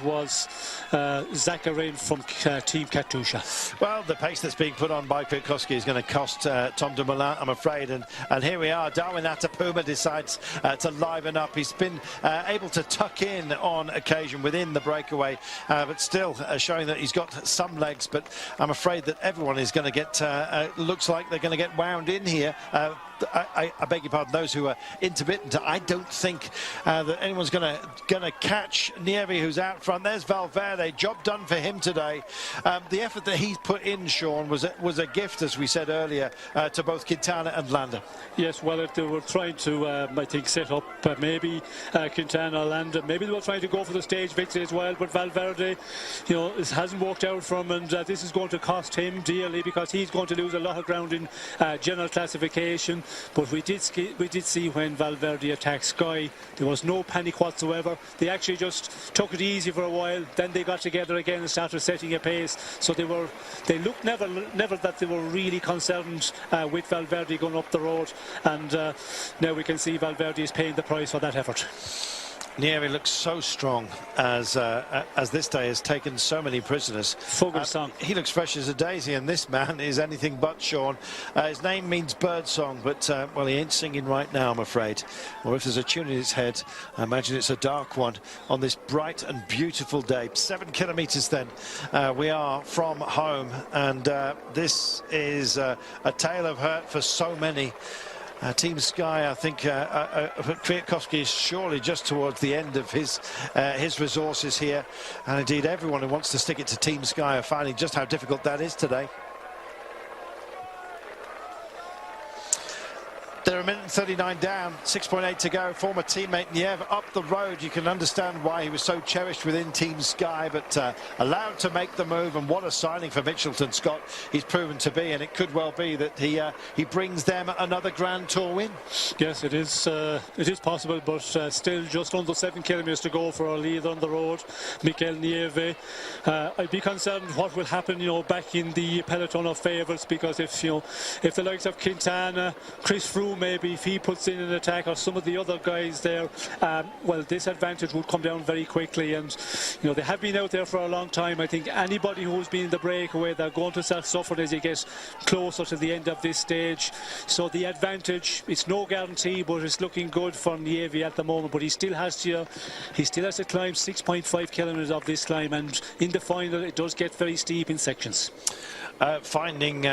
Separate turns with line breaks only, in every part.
was Geraint from Team Katusha.
Well, the pace that's being put on by Kwiatkowski is going to cost Tom Domoulin, I'm afraid. And here we are. Darwin Atapuma decides to liven up. He's been able to tuck in on occasion within the breakaway, but still showing that he's got some legs. But I'm afraid that everyone is going to get, looks like they're going to get wound in here. I beg your pardon, those who are intermittent. I don't think that anyone's going to catch Nieve, who's out front. There's Valverde. Job done for him today. The effort that he's put in, Sean, was a gift, as we said earlier, to both Quintana and Landa.
Yes, well, if they were trying to, I think, set up maybe Quintana, Landa, maybe they were trying to go for the stage victory as well. But Valverde, you know, it hasn't worked out for him, and this is going to cost him dearly because he's going to lose a lot of ground in general classification. But we did see when Valverde attacked Sky, there was no panic whatsoever. They actually just took it easy for a while. Then they got together again and started setting a pace. So they looked never that they were really concerned with Valverde going up the road. And now we can see Valverde is paying the price for that effort.
Nieve looks so strong as this day has taken so many prisoners. He looks fresh as a daisy, and this man is anything but, Sean. His name means bird song, but well, he ain't singing right now, I'm afraid. Or if there's a tune in his head, I imagine it's a dark one on this bright and beautiful day. 7 kilometres then we are from home, and this is a tale of hurt for so many. Team Sky, I think Kwiatkowski is surely just towards the end of his resources here, and indeed everyone who wants to stick it to Team Sky are finding just how difficult that is today. They're a minute and 39 down, 6.8 to go. Former teammate Nieve up the road. You can understand why he was so cherished within Team Sky, but allowed to make the move. And what a signing for Mitchelton Scott he's proven to be. And it could well be that he brings them another Grand Tour win.
Yes, it is possible, but still just under 7 kilometres to go for our leader on the road, Mikel Nieve. I'd be concerned what will happen, you know, back in the peloton of favourites, because if the likes of Quintana, Chris Froome, maybe if he puts in an attack, or some of the other guys there, well, this advantage will come down very quickly. And you know, they have been out there for a long time. I think anybody who's been in the breakaway, they're going to start suffering as you get closer to the end of this stage. So the advantage, it's no guarantee, but it's looking good for Nieve at the moment. But he still has to climb 6.5 kilometres of this climb, and in the final it does get very steep in sections.
Finding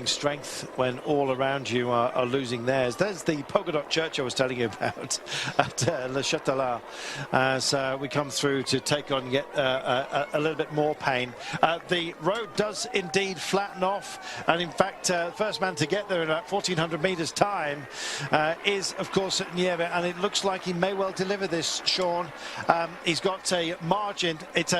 strength when all around you are losing theirs. There's the polka dot church I was telling you about at Le Châtelet, as we come through to take on yet a little bit more pain. The road does indeed flatten off, and in fact first man to get there in about 1400 metres time is of course Nieve, and it looks like he may well deliver this, Sean. He's got a margin. It's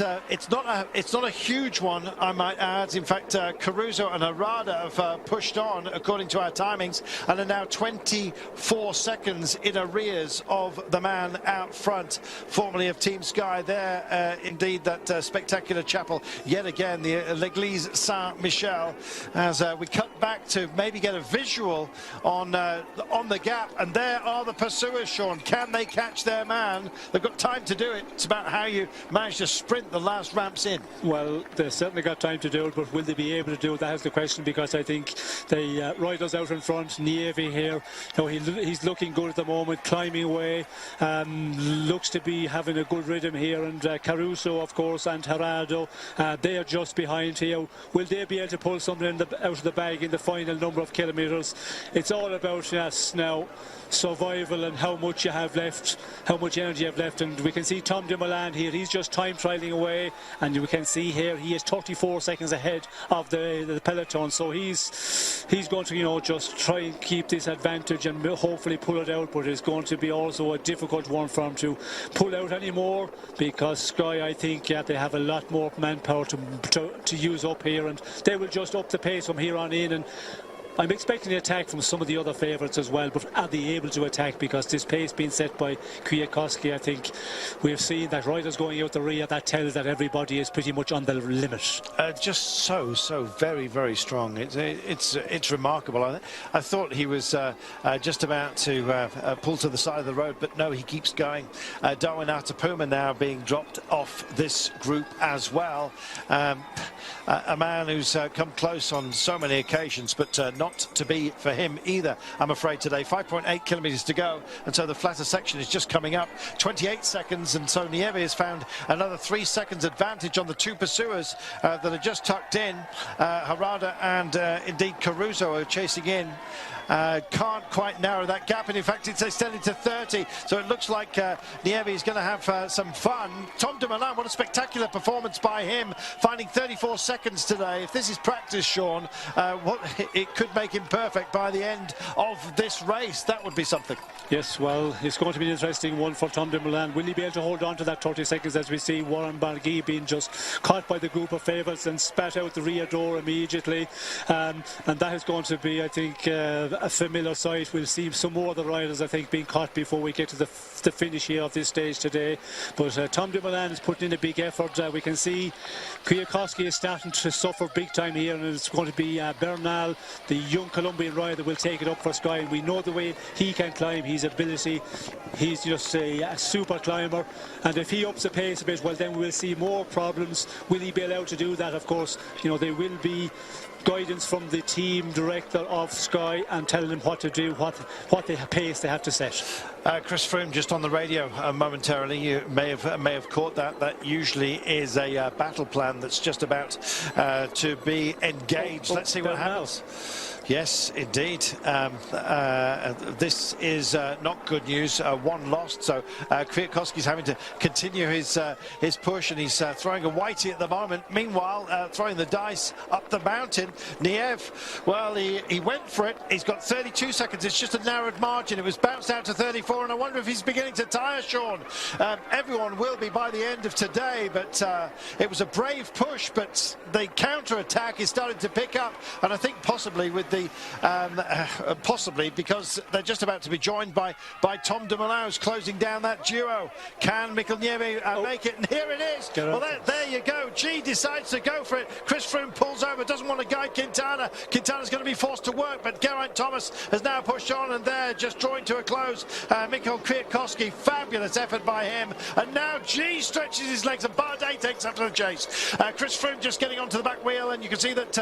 not a huge one, I might add. In fact, Caruso and Arada have pushed on according to our timings, and are now 24 seconds in arrears of the man out front, formerly of Team Sky. There, indeed, that spectacular chapel yet again, the L'Église Saint-Michel. As we cut back to maybe get a visual on the gap, and there are the pursuers, Sean. Can they catch their man? They've got time to do it. It's about how you manage to sprint the last ramps in.
Well, they've certainly got time to do it, but will they be able to do it? That is the question, because I think the riders out in front, Nieve here, you know, he's looking good at the moment, climbing away, looks to be having a good rhythm here, and Caruso, of course, and Gerardo, they are just behind here. Will they be able to pull something out of the bag in the final number of kilometres? It's all about, yes, now survival and how much you have left, how much energy you have left. And we can see Tom Dumoulin here, he's just time trialing away, and we can see here he is 34 seconds ahead of the peloton. So he's going to, you know, just try and keep this advantage and hopefully pull it out, but it's going to be also a difficult one for him to pull out anymore, because Sky, I think, yeah, they have a lot more manpower to use up here, and they will just up the pace from here on in. And I'm expecting an attack from some of the other favourites as well, but are they able to attack? Because this pace being set by Kwiatkowski, I think we've seen that riders going out the rear, that tells that everybody is pretty much on the limit.
Just so very, very strong. It's remarkable. I thought he was just about to pull to the side of the road, but no, he keeps going. Darwin Atapuma now being dropped off this group as well. A man who's come close on so many occasions, but not to be for him either, I'm afraid, today. 5.8 kilometres to go, and so the flatter section is just coming up. 28 seconds, and so Nieve has found another 3 seconds advantage on the two pursuers that are just tucked in. Harada and indeed Caruso are chasing in. Can't quite narrow that gap, and in fact it's extended to 30, so it looks like Nieve is going to have some fun. Tom Dumoulin, what a spectacular performance by him, finding 34 seconds today. If this is practice, Sean, it could make him perfect by the end of this race. That would be something.
Yes, well, it's going to be an interesting one for Tom Dumoulin. Will he be able to hold on to that 30 seconds, as we see Warren Barguil being just caught by the group of favourites and spat out the rear door immediately, and that is going to be, I think, a familiar sight. We'll see some more of the riders, I think, being caught before we get to the finish here of this stage today. But Tom Dumoulin is putting in a big effort. We can see Kwiatkowski is starting to suffer big time here, and it's going to be Bernal, the young Colombian rider, will take it up for Sky. And we know the way he can climb, his ability. He's just a super climber, and if he ups the pace a bit, well, then we'll see more problems. Will he be allowed to do that? Of course, you know, there will be guidance from the team director of Sky and telling them what to do, what the pace they have to set.
Chris Froome just on the radio momentarily. You may have caught that. That usually is a battle plan that's just about to be engaged. Let's see what happens. Yes, indeed. This is not good news. One lost, so Kwiatkowski's having to continue his push, and he's throwing a whitey at the moment. Meanwhile, throwing the dice up the mountain. Nieve, well, he went for it. He's got 32 seconds. It's just a narrowed margin. It was bounced out to 34, and I wonder if he's beginning to tire, Sean. Everyone will be by the end of today, but it was a brave push, but the counter-attack is starting to pick up, and I think possibly with the possibly because they're just about to be joined by Tom Dumoulin, who's closing down that duo. Can Mikel Nieve make it? And here it is. Well, there you go. G decides to go for it. Chris Froome pulls over, doesn't want to guide Quintana. Quintana's going to be forced to work, but Geraint Thomas has now pushed on, and they're just drawing to a close. Mikel Kwiatkowski, fabulous effort by him, and now G stretches his legs, and Bardet takes after the chase. Chris Froome just getting onto the back wheel, and you can see that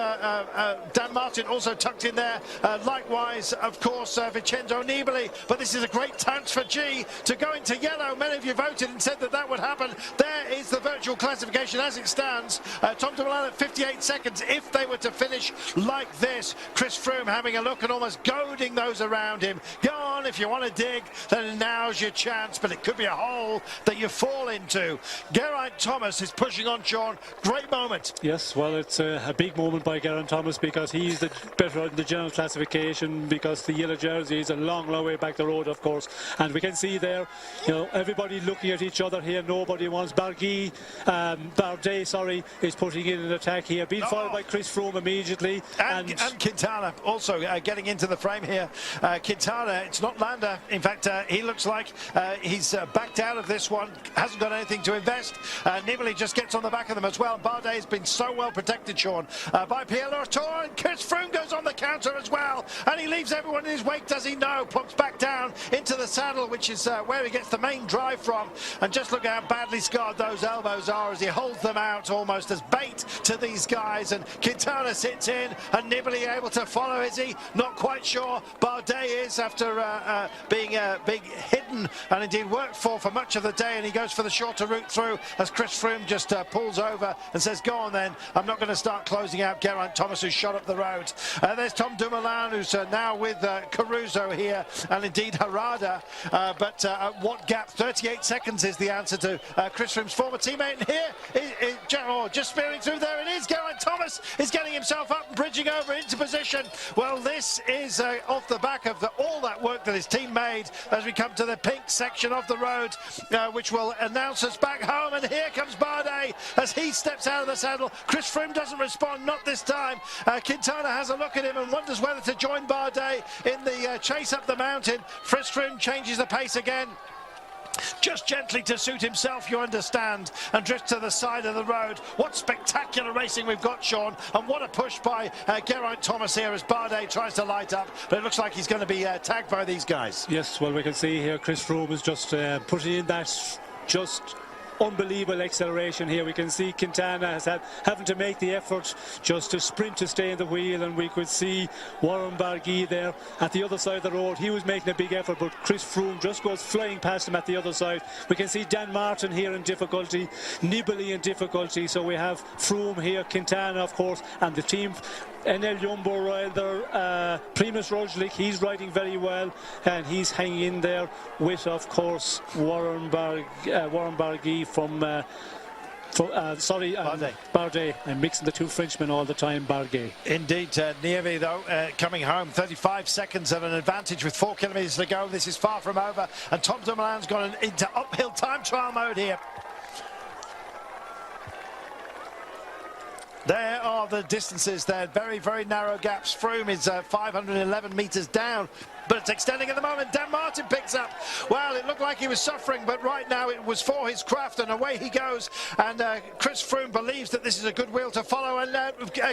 Dan Martin also tucked in there. Likewise, of course, Vincenzo Nibali, but this is a great chance for G to go into yellow. Many of you voted and said that would happen. There is the virtual classification as it stands. Tom Dumoulin at 58 seconds. If they were to finish like this, Chris Froome having a look and almost goading those around him. Go on, if you want to dig, then now's your chance, but it could be a hole that you fall into. Geraint Thomas is pushing on, Sean. Great moment.
Yes, well, it's a big moment by Geraint Thomas, because he's the better in the general classification, because the yellow jersey is a long way back the road, of course, and we can see there, you know, everybody looking at each other here. Nobody wants Bardet, is putting in an attack here, being followed by Chris Froome immediately,
and Quintana also getting into the frame here. Quintana, it's not Landa. In fact, he looks like he's backed out of this one, hasn't got anything to invest. Nibali just gets on the back of them as well. Bardet has been so well protected, Sean, by Pierre Latour, and Chris Froome goes on the counter as well, and he leaves everyone in his wake, does he? No, plumps back down into the saddle, which is where he gets the main drive from, and just look how badly scarred those elbows are as he holds them out almost as bait to these guys. And Quintana sits in, and Nibali able to follow, is he? Not quite sure. Bardet is, after being hidden and indeed worked for much of the day, and he goes for the shorter route through as Chris Froome just pulls over and says, go on then, I'm not going to start closing out Geraint Thomas, who's shot up the road. There's Tom Dumoulin, who's now with Caruso here, and indeed Harada, but at what gap? 38 seconds is the answer to Chris Froome's former teammate, and here just spearing through, there it is. Geraint Thomas is getting himself up and bridging over into position. Well, this is off the back of all that work that his team made as we come to the pink section of the road, which will announce us back home. And here comes Bardet as he steps out of the saddle. Chris Froome doesn't respond, not this time. Quintana has a look at him him and wonders whether to join Bardet in the chase up the mountain. Froome changes the pace again. Just gently to suit himself, you understand, and drifts to the side of the road. What spectacular racing we've got, Sean, and what a push by Geraint Thomas here as Bardet tries to light up, but it looks like he's going to be tagged by these guys.
Yes, well, we can see here Chris Froome is just putting in that just unbelievable acceleration here. We can see Quintana has having to make the effort just to sprint to stay in the wheel, and we could see Warren Barguil there at the other side of the road. He was making a big effort, but Chris Froome just goes flying past him at the other side. We can see Dan Martin here in difficulty, Nibali in difficulty. So we have Froome here, Quintana of course, and the team NL Jumbo rider Primož Roglic, he's riding very well, and he's hanging in there with, of course, Warren Barguil from Bardet. I'm mixing the two Frenchmen all the time. Barguil.
Indeed, Nieve though coming home 35 seconds of an advantage with 4 kilometres to go. This is far from over, and Tom Dumoulin's gone into uphill time trial mode here. There are the distances there, very, very narrow gaps. Froome is 511 metres down, but it's extending at the moment. Dan Martin picks up. Well, it looked like he was suffering, but right now it was for his craft, and away he goes. And Chris Froome believes that this is a good wheel to follow, and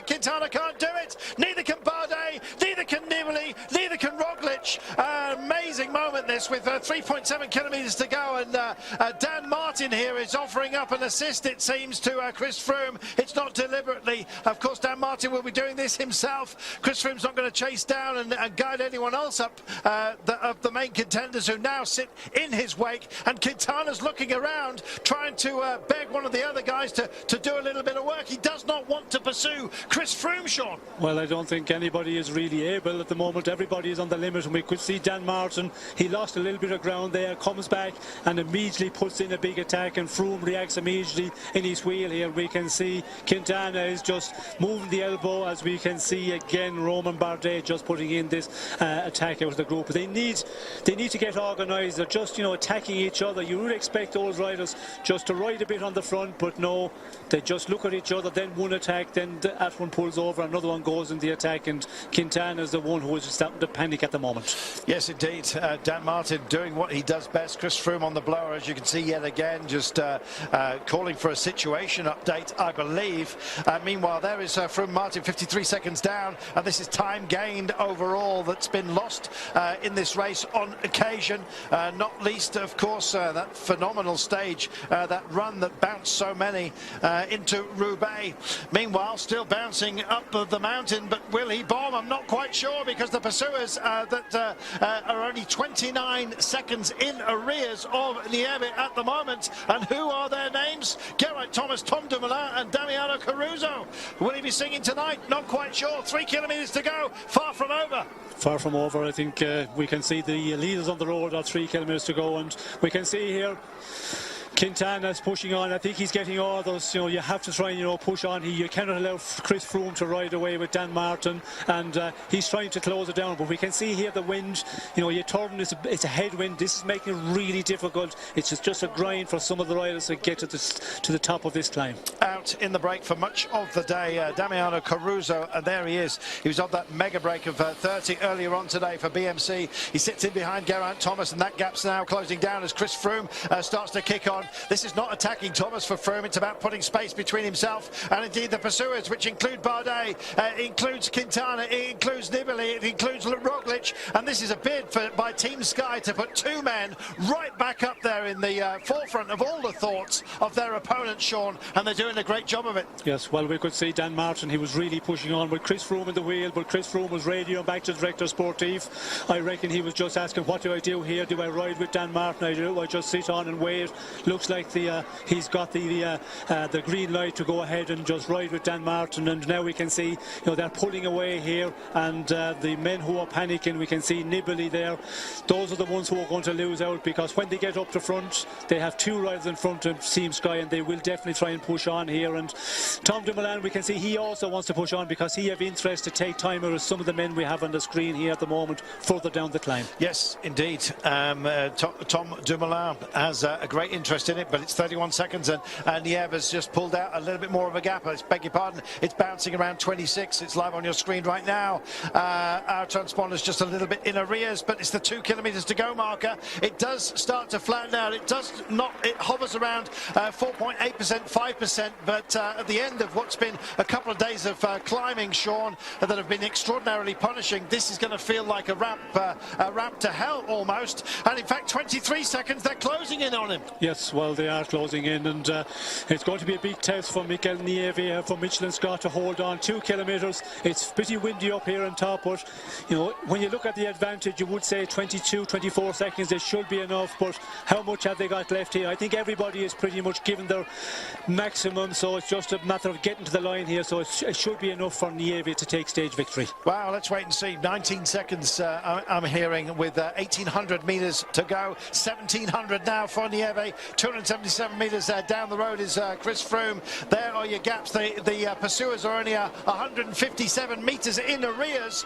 Quintana can't do it. Neither can Bardet, neither can Nibali, neither can Roglic. Amazing moment this, with 3.7 kilometres to go, and Dan Martin here is offering up an assist, it seems, to Chris Froome. It's not deliberately. Of course, Dan Martin will be doing this himself. Chris Froome's not going to chase down and guide anyone else up of the main contenders who now sit in his wake, and Quintana's looking around trying to beg one of the other guys to do a little bit of work. He does not want to pursue Chris Froome, Sean.
Well, I don't think anybody is really able at the moment. Everybody is on the limit, and we could see Dan Martin, he lost a little bit of ground there, comes back and immediately puts in a big attack, and Froome reacts immediately in his wheel here. We can see Quintana is just moving the elbow, as we can see again Roman Bardet just putting in this attack out of the group. They need to get organised. They're just, you know, attacking each other. You would expect those riders just to ride a bit on the front, but no, they just look at each other, then one attack, then that one pulls over, another one goes in the attack, and Quintana is the one who is starting to panic at the moment.
Yes, indeed. Dan Martin doing what he does best. Chris Froome on the blower, as you can see yet again, just calling for a situation update, I believe. Meanwhile, there is Froome Martin, 53 seconds down, and this is time gained overall that's been lost in this race on occasion, not least, of course, that phenomenal stage, that run that bounced so many into Roubaix. Meanwhile, still bouncing up the mountain, but will he bomb? I'm not quite sure, because the pursuers that are only 29 seconds in arrears of Nieve at the moment. And who are their names? Geraint Thomas, Tom Dumoulin and Damiano Caruso. Will he be singing tonight? Not quite sure. 3 kilometres to go, far from over.
Far from over. I think we can see the leaders on the road are 3 kilometres to go, and we can see here Quintana's pushing on. I think he's getting orders. You know, you have to try and, you know, push on. You cannot allow Chris Froome to ride away with Dan Martin, and he's trying to close it down. But we can see here the wind. You know, you turn, it's a headwind. This is making it really difficult. It's just a grind for some of the riders to get to the top of this climb.
Out in the break for much of the day, Damiano Caruso, and there he is. He was on that mega break of 30 earlier on today for BMC. He sits in behind Geraint Thomas, and that gap's now closing down as Chris Froome starts to kick on. This is not attacking Thomas for Froome. It's about putting space between himself and indeed the pursuers, which include Bardet, includes Quintana, it includes Nibali, it includes Roglic, and this is a bid by Team Sky to put 2 men right back up there in the forefront of all the thoughts of their opponents, Sean, and they're doing a great job of it.
Yes, well, we could see Dan Martin, he was really pushing on with Chris Froome in the wheel, but Chris Froome was radioing back to the Director Sportif. I reckon he was just asking, what do I do here? Do I ride with Dan Martin? I just sit on and wait. Looks like he's got the green light to go ahead and just ride with Dan Martin, and now we can see, you know, they're pulling away here, and the men who are panicking, we can see Nibali there. Those are the ones who are going to lose out, because when they get up to front, they have 2 riders in front of Team Sky, and they will definitely try and push on here. And Tom Dumoulin, we can see he also wants to push on, because he have interest to take time out of some of the men we have on the screen here at the moment further down the climb.
Yes, indeed. Tom Dumoulin has a great interest in it, but it's 31 seconds, and Nieve has just pulled out a little bit more of a gap. I beg your pardon, it's bouncing around 26. It's live on your screen right now. Our transponder's just a little bit in arrears, but it's the 2 kilometres to go marker. It does start to flatten out. It does not, it hovers around 4.8%, 5%, but at the end of what's been a couple of days of climbing, Sean, that have been extraordinarily punishing, this is going to feel like a ramp to hell almost. And in fact, 23 seconds, they're closing in on him.
Yes, well, they are closing in, and it's going to be a big test for Mikel Nieve, for Michelin Scott to hold on. 2 kilometres. It's pretty windy up here on top, but you know, when you look at the advantage, you would say 22, 24 seconds. It should be enough, but how much have they got left here? I think everybody is pretty much given their maximum, so it's just a matter of getting to the line here. So it should be enough for Nieve to take stage victory.
Wow, let's wait and see. 19 seconds I'm hearing, with 1,800 metres to go. 1,700 now for Nieve. 277 metres down the road is Chris Froome. There are your gaps. The pursuers are only 157 metres in arrears.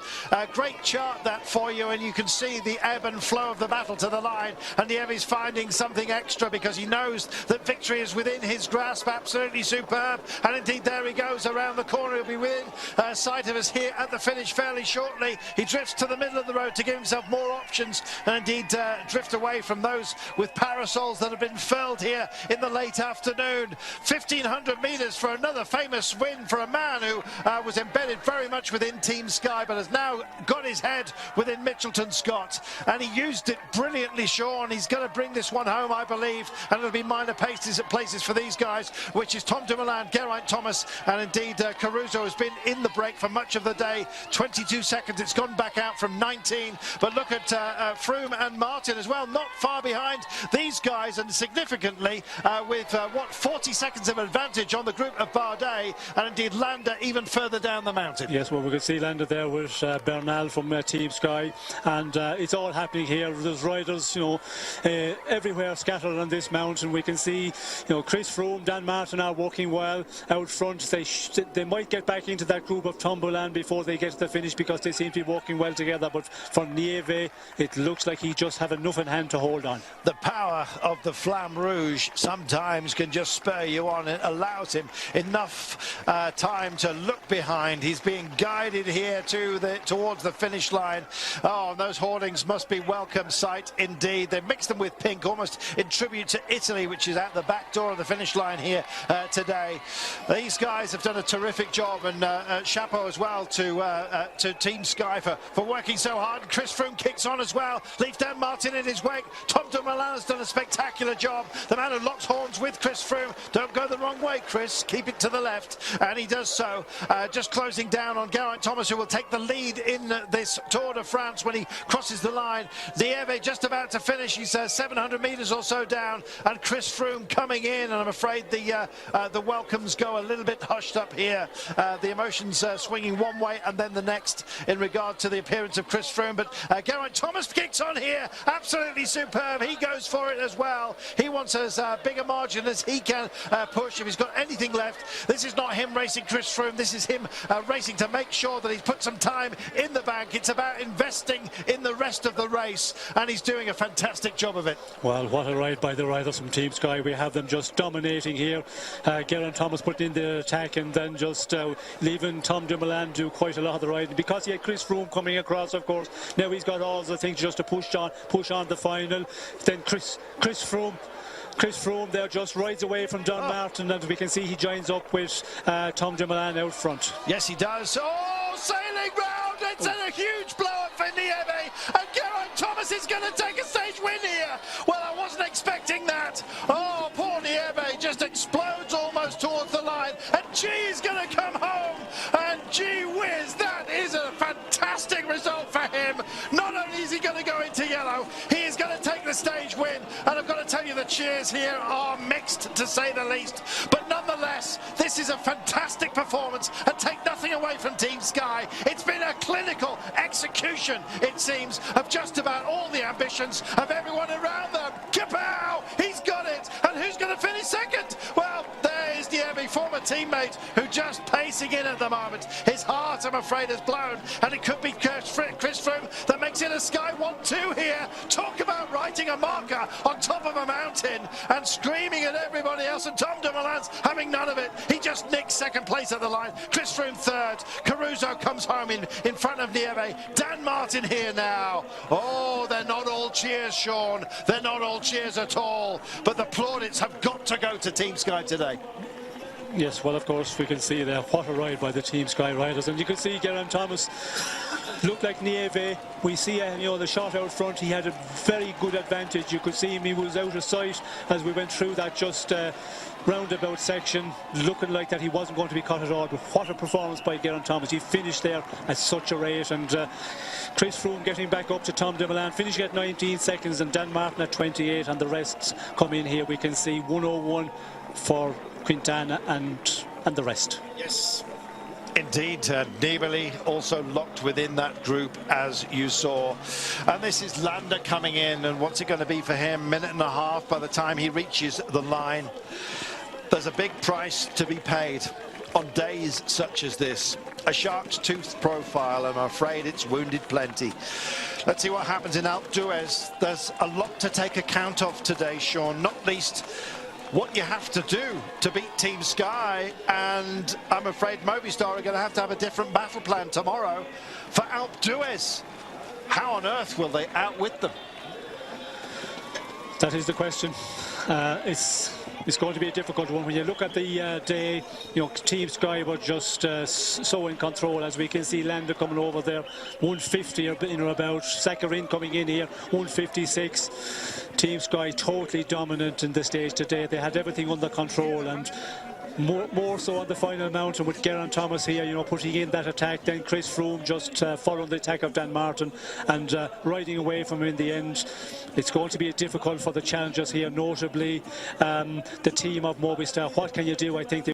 Great chart that for you, and you can see the ebb and flow of the battle to the line. And Nieve's finding something extra because he knows that victory is within his grasp. Absolutely superb. And indeed, there he goes around the corner. He'll be within sight of us here at the finish fairly shortly. He drifts to the middle of the road to give himself more options, and indeed drift away from those with parasols that have been furled here in the late afternoon. 1,500 metres for another famous win for a man who was embedded very much within Team Sky, but has now got his head within Mitchelton Scott, and he used it brilliantly, Sean. He's going to bring this one home, I believe, and it'll be minor places for these guys, which is Tom Dumoulin, Geraint Thomas, and indeed Caruso has been in the break for much of the day. 22 seconds, it's gone back out from 19, but look at Froome and Martin as well, not far behind these guys, and significantly with 40 seconds of advantage on the group of Bardet, and indeed Landa even further down the mountain.
Yes, well, we could see Landa there with Bernal from Team Sky, and it's all happening here. There's riders, you know, everywhere scattered on this mountain. We can see, you know, Chris Froome, Dan Martin are working well out front. They might get back into that group of Tom Dumoulin before they get to the finish, because they seem to be working well together, but for Nieve, it looks like he just have enough in hand to hold on.
The power of the Flamme Rouge sometimes can just spur you on. It allows him enough time to look behind. He's being guided here towards the finish line. Oh, those hoardings must be welcome sight indeed. They've mixed them with pink, almost in tribute to Italy, which is at the back door of the finish line here today. These guys have done a terrific job, and chapeau as well to Team Sky for working so hard. Chris Froome kicks on as well, leaves Dan Martin in his wake. Tom Dumoulin has done a spectacular job, the man who locks horns with Chris Froome. Don't go the wrong way, Chris, keep it to the left, and he does so. Just closing down on Geraint Thomas, who will take the lead in this Tour de France when he crosses the line. Nieve just about to finish. He's 700 metres or so down, and Chris Froome coming in, and I'm afraid the welcomes go a little bit hushed up here. The emotions swinging one way and then the next in regard to the appearance of Chris Froome, but Geraint Thomas kicks on here, absolutely superb. He goes for it as well. He wants as big a margin as he can push if he's got anything left. This is not him racing Chris Froome, this is him racing to make sure that he's put some time in the bank. It's about investing in the rest of the race, and he's doing a fantastic job of it.
Well, what a ride by the riders from Team Sky. We have them just dominating here. Geraint Thomas putting in the attack, and then just leaving Tom Dumoulin do quite a lot of the riding, because he had Chris Froome coming across, of course. Now he's got all the things just to push on the final. Then Chris Froome there just rides away from Don Martin, and we can see he joins up with Tom Dumoulin out front.
Yes, he does. Oh, sailing round! It's a huge blow-up for Nieve, and Geraint Thomas is going to take a stage win here. Well, I wasn't expecting that. Oh, poor Nieve just explodes almost towards the line, and G is going to come home, and gee whiz, that is a fantastic result for him. Not only is he going to go into yellow, he is going to take the stage win, and I've got to tell you, the cheers here are mixed, to say the least, but nonetheless, this is a fantastic performance, and take nothing away from Team Sky. It's been a clinical execution, it seems, of just about all the ambitions of everyone around them. Kapow! He's got it, and who's going to finish second? Well, there is Nieve, former teammate who just pacing in at the moment. His heart, I'm afraid, is blown, and it could be Chris Froome that makes it a Sky 1-2 here. Talk about writing a marker on top of a mountain and screaming at everybody else, and Tom Domoulin's having none of it. He just nicks second place at the line. Chris Froome third. Caruso comes home in front of Nieve. Dan Martin here now. Oh, they're not all cheers, Sean. They're not all cheers at all. But the plaudits have got to go to Team Sky today.
Yes, well, of course, we can see there what a ride by the Team Sky riders, and you can see Geraint Thomas looked like Nieve. We see, the shot out front. He had a very good advantage. You could see him; he was out of sight as we went through that roundabout section, looking like that he wasn't going to be caught at all. But what a performance by Geraint Thomas! He finished there at such a rate, and Chris Froome getting back up to Tom Domoulin, finishing at 19 seconds, and Dan Martin at 28, and the rest come in here. We can see 101 for Quintana and the rest.
Yes, indeed. Nibali also locked within that group, as you saw. And this is Landa coming in, and what's it going to be for him? Minute and a half by the time he reaches the line. There's a big price to be paid on days such as this. A shark's tooth profile, and I'm afraid it's wounded plenty. Let's see what happens in Alpe d'Huez. There's a lot to take account of today, Sean, not least what you have to do to beat Team Sky, and I'm afraid Movistar are going to have a different battle plan tomorrow for Alpe d'Huez. How on earth will they outwit them?
That is the question. It's going to be a difficult one. When you look at the day, Team Sky were just so in control, as we can see Landa coming over there, 150 or in or about. Saccharin coming in here, 156. Team Sky totally dominant in the stage today. They had everything under control, and more so on the final mountain with Geraint Thomas here, putting in that attack. Then Chris Froome just following the attack of Dan Martin and riding away from him in the end. It's going to be difficult for the challengers here, notably the team of Movistar. What can you do? I think